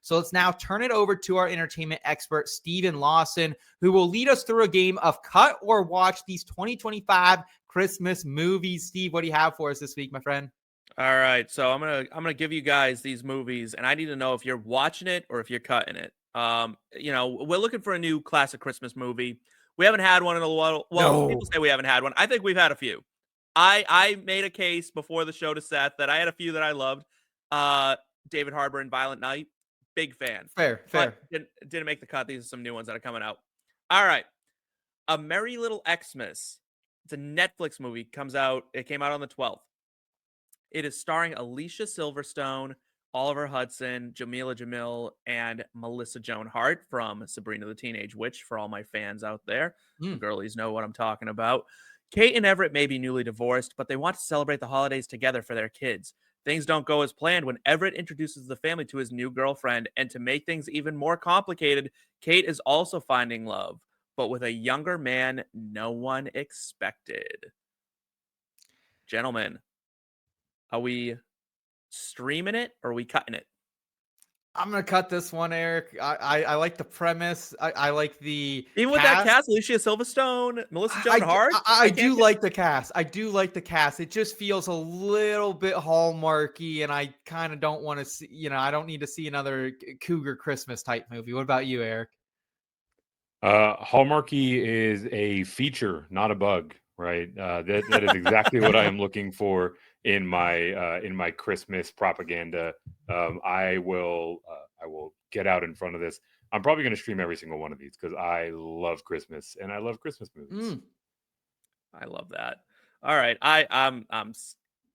So let's now turn it over to our entertainment expert, Steve Lawson, who will lead us through a game of cut or watch these 2025 Christmas movies. Steve, what do you have for us this week, my friend? All right, so I'm gonna give you guys these movies, and I need to know if you're watching it or if you're cutting it. We're looking for a new classic Christmas movie. We haven't had one in a while. Well, people say we haven't had one. I think we've had a few. I made a case before the show to Seth that I had a few that I loved. David Harbour and Violent Night, big fan. Fair. But didn't make the cut. These are some new ones that are coming out. All right, A Merry Little Xmas. It's a Netflix movie. It came out on the 12th. It is starring Alicia Silverstone, Oliver Hudson, Jamila Jamil, and Melissa Joan Hart from Sabrina the Teenage Witch, for all my fans out there. The girlies know what I'm talking about. Kate and Everett may be newly divorced, but they want to celebrate the holidays together for their kids. Things don't go as planned when Everett introduces the family to his new girlfriend, and to make things even more complicated, Kate is also finding love, but with a younger man no one expected. Gentlemen, are we streaming it or are we cutting it? I'm going to cut this one, Eric. I like the premise. I like the Even with that cast, Alicia Silverstone, Melissa Joan Hart. I do like the cast. It just feels a little bit Hallmarky, and I kind of don't want to see, I don't need to see another Cougar Christmas type movie. What about you, Eric? Hallmarky is a feature, not a bug, right? That is exactly what I am looking for in my Christmas propaganda. I will get out in front of this. I'm probably going to stream every single one of these because I love Christmas and I love Christmas movies. I love that. All right, I'm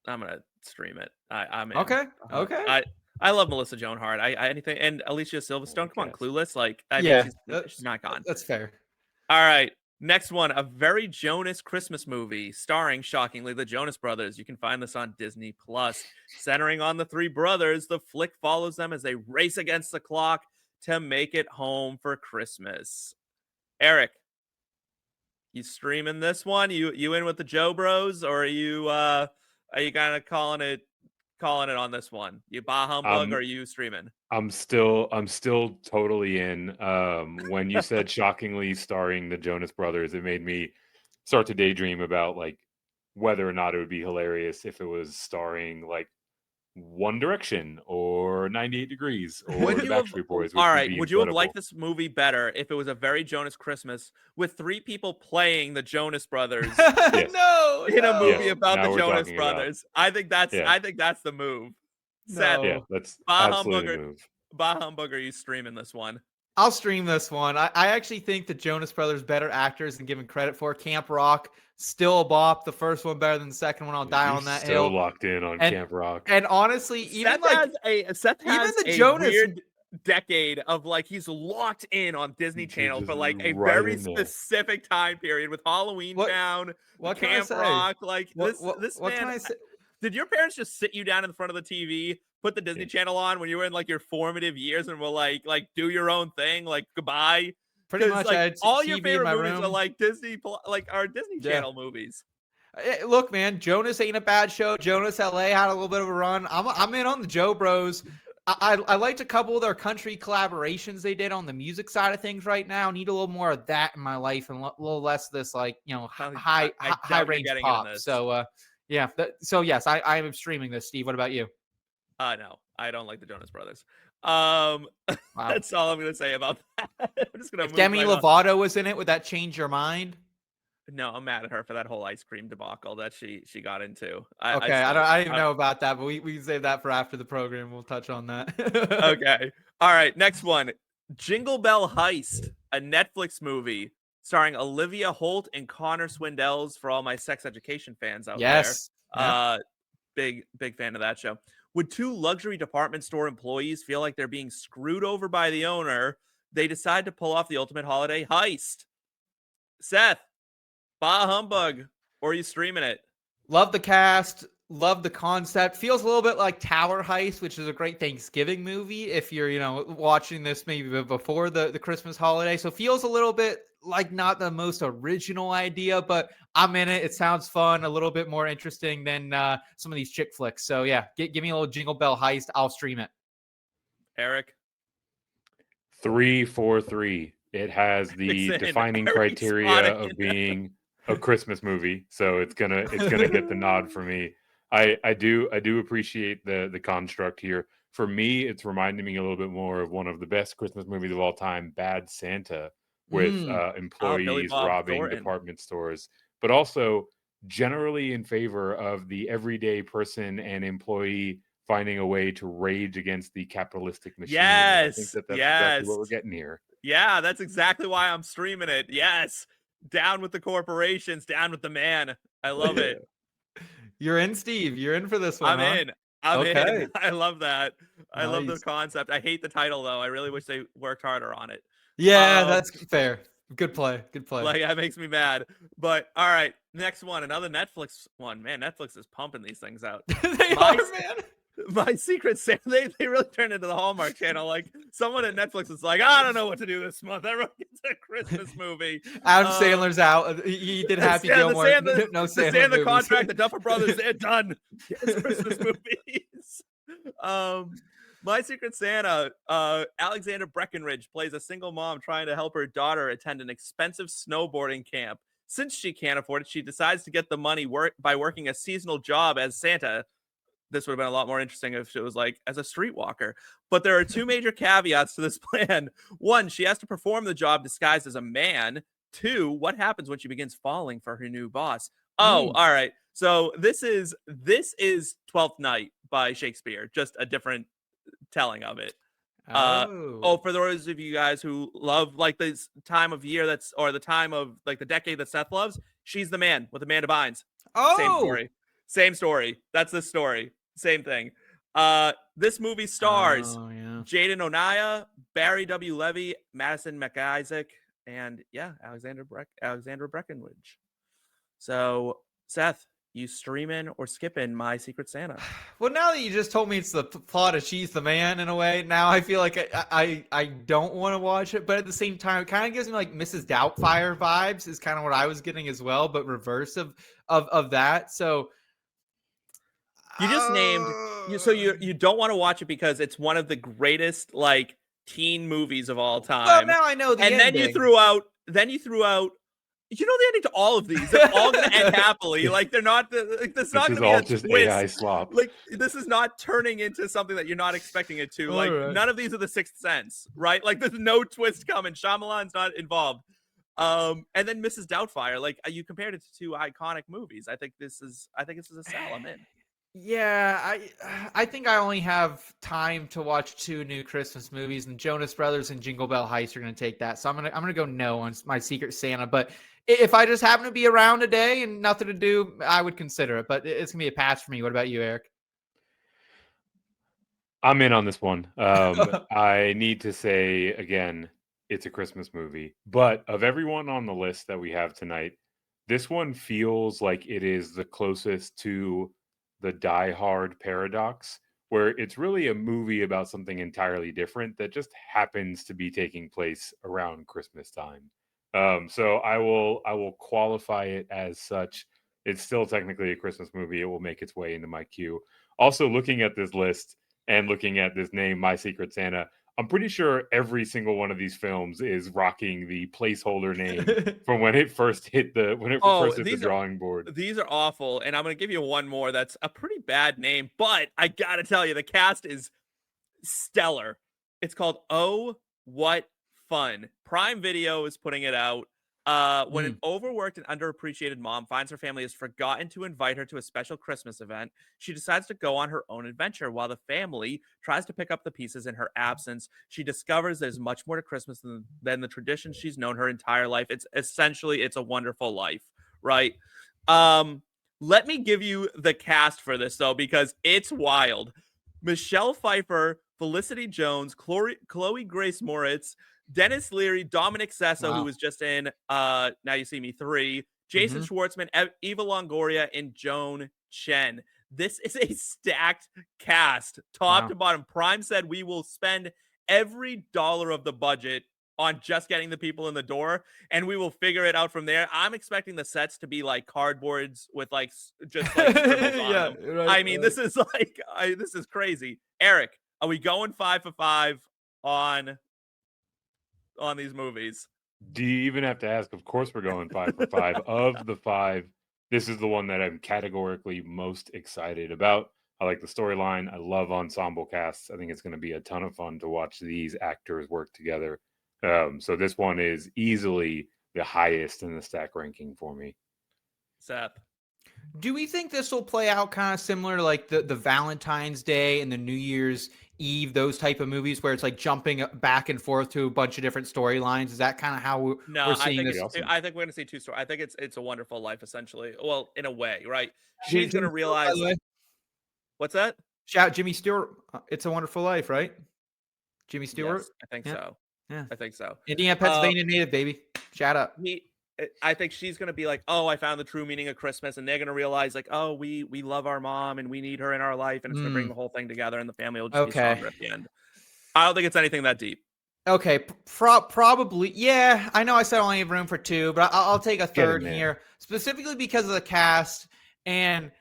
gonna stream it. I'm in. Okay. I love Melissa Joan Hart. Anything, and Alicia Silverstone. Come on, Clueless. Like, she's not gone. That's fair. All right. Next one, A Very Jonas Christmas Movie, starring, shockingly, the Jonas Brothers. You can find this on Disney+. Centering on the three brothers, the flick follows them as they race against the clock to make it home for Christmas. Eric, you streaming this one? You in with the Joe Bros, or are you kind of calling it on this one? You bah-humbug, or are you streaming? I'm still totally in. When you said shockingly starring the Jonas Brothers, it made me start to daydream about like whether or not it would be hilarious if it was starring like One Direction or 98 Degrees or the Backstreet Boys. All right, would you have liked this movie better if it was A Very Jonas Christmas with three people playing the Jonas Brothers in a movie about the Jonas Brothers? I think that's the move. Seth, that's absolutely the move. Bah-humbug, are you streaming this one? I'll stream this one. I actually think the Jonas Brothers better actors than given credit for. Camp Rock, still a bop. The first one better than the second one. I'll die on that hill. Still locked in on Camp Rock. And honestly, even Seth has the Jonas weird decade of like he's locked in on Disney Channel for like a very specific time period with Halloween Town, Camp Rock. Like this man. Can I say? Did your parents just sit you down in front of the TV, put the Disney Channel on when you were in like your formative years, and were like do your own thing, like goodbye? Pretty much, like all your TV favorite movies are like Disney, like our Disney Channel movies. Look, man, Jonas ain't a bad show. Jonas LA had a little bit of a run. I'm in on the Joe Bros. I liked a couple of their country collaborations they did on the music side of things right now. Need a little more of that in my life and a little less of this like high range pop. So so yes, I am streaming this. Steve, what about you? No, I don't like the Jonas Brothers. Wow. That's all I'm gonna say about that. I'm just gonna. If Demi Lovato was in it, would that change your mind? No, I'm mad at her for that whole ice cream debacle that she got into. I don't even know about that, but we can save that for after the program. We'll touch on that. Okay. All right. Next one, Jingle Bell Heist, a Netflix movie starring Olivia Holt and Connor Swindells, for all my sex education fans out there. Big fan of that show. Would two luxury department store employees feel like they're being screwed over by the owner, they decide to pull off the ultimate holiday heist. Seth, bah-humbug, or are you streaming it? Love the cast. Love the concept. Feels a little bit like Tower Heist, which is a great Thanksgiving movie if you're, watching this maybe before the Christmas holiday. So feels a little bit like not the most original idea, but I'm in it. It sounds fun, a little bit more interesting than some of these chick flicks. So yeah, give me a little Jingle Bell Heist. I'll stream it. Eric? 3-4-3. It has the Vixen, defining Harry criteria Spotting. of being a Christmas movie, so it's gonna get the nod for me. I do appreciate the construct here. For me, it's reminding me a little bit more of one of the best Christmas movies of all time, Bad Santa, with Mm. Billy employees Bob robbing Thornton. department stores, but also generally in favor of the everyday person and employee finding a way to rage against the capitalistic machine. And I think Yes, that's exactly yes. what we're getting here. Yeah, that's exactly why I'm streaming it. Yes. Down with the corporations, down with the man. I love it. You're in, Steve. You're in for this one, I'm huh? in. I'm in. Okay. I love that. I love the Nice. concept. I hate the title though. I really wish they worked harder on it. Yeah, Um, that's fair. Good play. Good play. like that makes me mad. But all right, next one, another Netflix one. Man, Netflix is pumping these things out. They My are, man. My Secret Santa, they really turned into the Hallmark Channel. Like someone at Netflix is like, I don't know what to do this month. Everyone gets a Christmas movie. Adam Sandler's out. He did Happy Gilmore. No The Sandler Santa movies. contract, the Duffer Brothers, they're done. It's Christmas movies. My Secret Santa, Alexander Breckenridge plays a single mom trying to help her daughter attend an expensive snowboarding camp. Since she can't afford it, she decides to get the money by working a seasonal job as Santa. This would have been a lot more interesting if it was like as a streetwalker. But there are two major caveats to this plan. One, she has to perform the job disguised as a man. Two, what happens when she begins falling for her new boss? Oh, all right. So this is Twelfth Night by Shakespeare, just a different telling of it. For those of you guys who love like this time of year or the time of like the decade that Seth loves, She's the Man with Amanda Bynes. Same story. That's the story. Same thing. This movie stars Jaden Onaya, Barry W. Levy, Madison McIsaac, and Alexander Breckenridge. So, Seth, you streaming or skipping My Secret Santa? Well, now that you just told me it's the plot of She's the Man in a way, now I feel like I don't want to watch it, but at the same time, it kind of gives me like Mrs. Doubtfire vibes is kind of what I was getting as well, but reverse of that. So you just named so you don't want to watch it because it's one of the greatest like teen movies of all time. Well, now I know the ending. Then you threw out you know the ending to all of these. They're all going to end happily. Like they're not. This not going to be a just twist. AI slop. Like this is not turning into something that you're not expecting it to. Like none of these are the Sixth Sense, right? Like there's no twist coming. Shyamalan's not involved. And then Mrs. Doubtfire. Like you compared it to two iconic movies. I think this is a sell. I'm in. Yeah, I think I only have time to watch two new Christmas movies, and Jonas Brothers and Jingle Bell Heist are going to take that. So I'm gonna go no on My Secret Santa. But if I just happen to be around today and nothing to do, I would consider it. But it's gonna be a pass for me. What about you, Eric? I'm in on this one. I need to say again, it's a Christmas movie. But of everyone on the list that we have tonight, this one feels like it is the closest to the Die Hard paradox, where it's really a movie about something entirely different that just happens to be taking place around Christmas time. So I will qualify it as such. It's still technically a Christmas movie. It will make its way into my queue. Also, looking at this list and looking at this name, My Secret Santa, I'm pretty sure every single one of these films is rocking the placeholder name from when it first hit the the drawing board. These are awful, and I'm gonna give you one more that's a pretty bad name, but I gotta tell you, the cast is stellar. It's called Oh What Fun. Prime Video is putting it out. When an overworked and underappreciated mom finds her family has forgotten to invite her to a special Christmas event, she decides to go on her own adventure while the family tries to pick up the pieces in her absence. She discovers there's much more to Christmas than the traditions she's known her entire life. It's a Wonderful Life, right? Let me give you the cast for this, though, because it's wild. Michelle Pfeiffer, Felicity Jones, Chloe Grace Moritz, Dennis Leary, Dominic Sesso, who was just in Now You See Me 3, Jason Schwartzman, Eva Longoria, and Joan Chen. This is a stacked cast, top to bottom. Prime said we will spend every dollar of the budget on just getting the people in the door, and we will figure it out from there. I'm expecting the sets to be like cardboards with like just like scribbles on them. I mean, this is this is crazy. Eric, are we going 5 for 5 on on these movies. Do you even have to ask? Of course, we're going 5 for 5. Of the 5, this is the one that I'm categorically most excited about. I like the storyline. I love ensemble casts. I think it's going to be a ton of fun to watch these actors work together. So this one is easily the highest in the stack ranking for me. Seth. Do we think this will play out kind of similar to like the Valentine's Day and the New Year's Eve, those type of movies where it's like jumping back and forth to a bunch of different storylines? Is that kind of how No, we're I seeing think this? Awesome. I think we're gonna see 2 stories. I think it's a Wonderful Life essentially. Well, in a way, right? Jimmy She's gonna Stewart, by realize. the way. What's that? Shout Jimmy Stewart. It's a Wonderful Life, right? Jimmy Stewart. Yes, I think Yeah. so. Yeah. I think so. Indiana, Pennsylvania native, baby. Shout out. I think she's gonna be like, oh, I found the true meaning of Christmas, and they're gonna realize like, oh, we love our mom and we need her in our life, and it's gonna bring the whole thing together, and the family will just be Okay. stronger at the end. I don't think it's anything that deep. Okay, probably. Yeah, I know I said I only have room for 2, but I'll take a third here, specifically because of the cast. And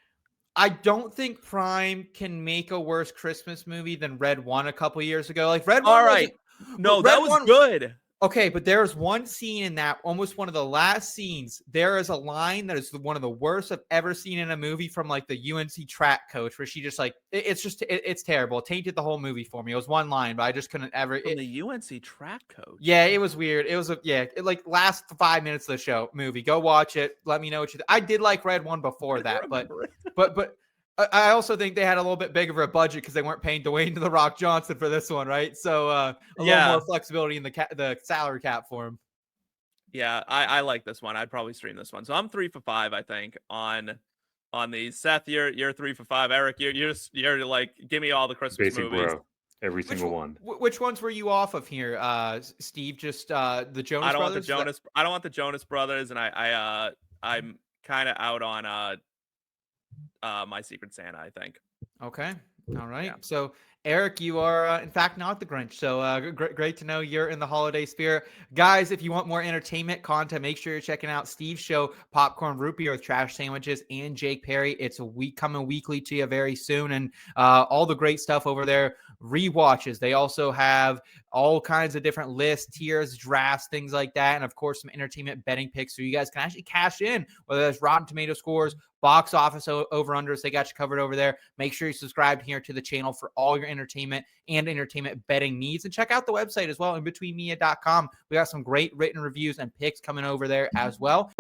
I don't think Prime can make a worse Christmas movie than Red One a couple years ago. Like Red One. All right. No, that was good. Okay, but there's one scene in that, almost one of the last scenes. There is a line that is one of the worst I've ever seen in a movie from like the UNC track coach, where she just like, it's terrible. It tainted the whole movie for me. It was one line, but I just couldn't ever. From the UNC track coach. Yeah, it was weird. It was like last 5 minutes of the show movie. Go watch it. Let me know what you. I did like Red One before that, but I also think they had a little bit bigger of a budget because they weren't paying Dwayne "The Rock" Johnson for this one, right? So a little more flexibility in the salary cap for him. Yeah, I like this one. I'd probably stream this one. So I'm 3 for 5, I think, on these. Seth, you're 3 for 5. Eric, you're like, give me all the Christmas Basic movies. bro. Every single one. Which ones were you off of here, Steve? Just the Jonas Brothers? I don't want the Jonas Brothers, and I'm kind of out on My Secret Santa, I think. Okay. All right. Yeah. So, Eric, you are, in fact, not the Grinch. So, great to know you're in the holiday spirit. Guys, if you want more entertainment content, make sure you're checking out Steve's show, Popcorn Root Beer with Trash Sandwiches and Jake Perry. It's coming weekly to you very soon. And all the great stuff over there. Rewatches. They also have all kinds of different lists, tiers, drafts, things like that. And, of course, some entertainment betting picks so you guys can actually cash in, whether that's Rotten Tomato scores, box office over-unders. They got you covered over there. Make sure you subscribe here to the channel for all your entertainment and entertainment betting needs. And check out the website as well, inbetweenmedia.com. We got some great written reviews and picks coming over there as well.